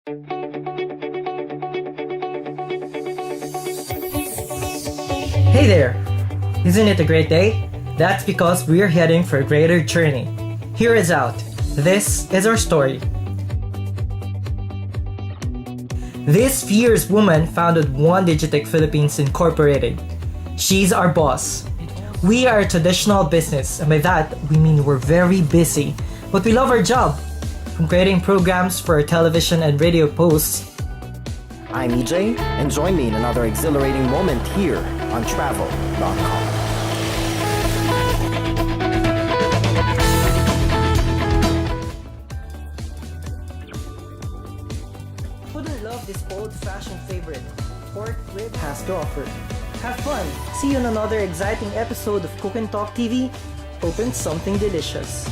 Hey there! Isn't it a great day? That's because we're heading for a greater journey. Hear us out. This is our story. This fierce woman founded 1Digitech Philippines Incorporated. She's our boss. We are a traditional business, and by that, we mean we're very busy, but we love our job. From creating programs for our television and radio posts, I'm EJ, and join me in another exhilarating moment here on travel.com. wouldn't love this old-fashioned favorite, pork rib has to offer. Have fun! See you in another exciting episode of Cook and Talk TV. Open something delicious.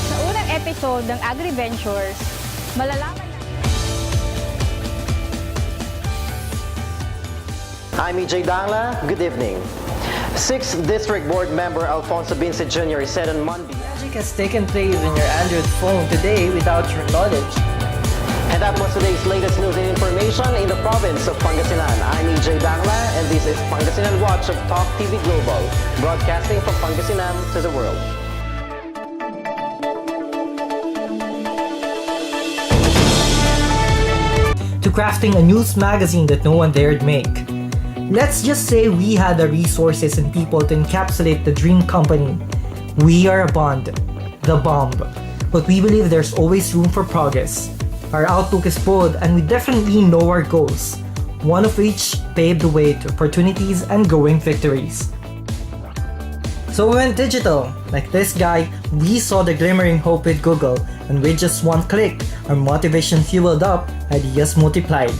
Sa unang episode ng Agri-Ventures, malalaman natin. I'm EJ Dangla. Good evening. 6th District Board Member Alfonso Bince Jr. said on Monday, Magic has taken place on your Android phone today without your knowledge. and that was today's latest news and information in the province of Pangasinan. I'm EJ Dangla, and this is Pangasinan Watch of Talk TV Global, broadcasting from Pangasinan to the world. To crafting a news magazine that no one dared make. Let's just say we had the resources and people to encapsulate the dream company. We are a bond, the bomb, but we believe there's always room for progress. Our outlook is bold and we definitely know our goals, one of which paved the way to opportunities and growing victories. So we went digital. Like this guy, we saw the glimmering hope with Google, and with just one click, our motivation fueled up, ideas multiplied.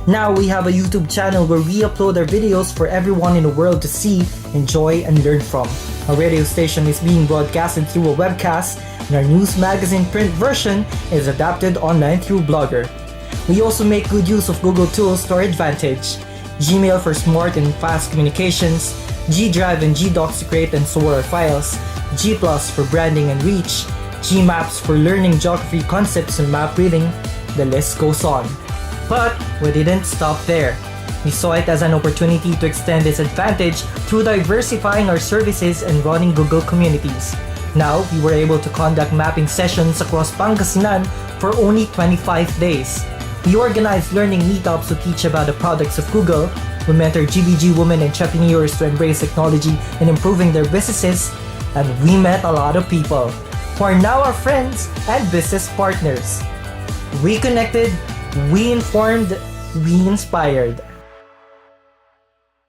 Now we have a YouTube channel where we upload our videos for everyone in the world to see, enjoy, and learn from. Our radio station is being broadcasted through a webcast, and our news magazine print version is adapted online through Blogger. We also make good use of Google tools to our advantage. Gmail for smart and fast communications, G Drive and G Docs to create and store our files, G Plus for branding and reach, G Maps for learning geography concepts and map reading, the list goes on. But we didn't stop there. We saw it as an opportunity to extend this advantage through diversifying our services and running Google communities. Now, we were able to conduct mapping sessions across Pangasinan for only 25 days. We organized learning meetups to teach about the products of Google. We mentor GBG women entrepreneurs to embrace technology and improving their businesses. And we met a lot of people who are now our friends and business partners. We connected, we informed, we inspired.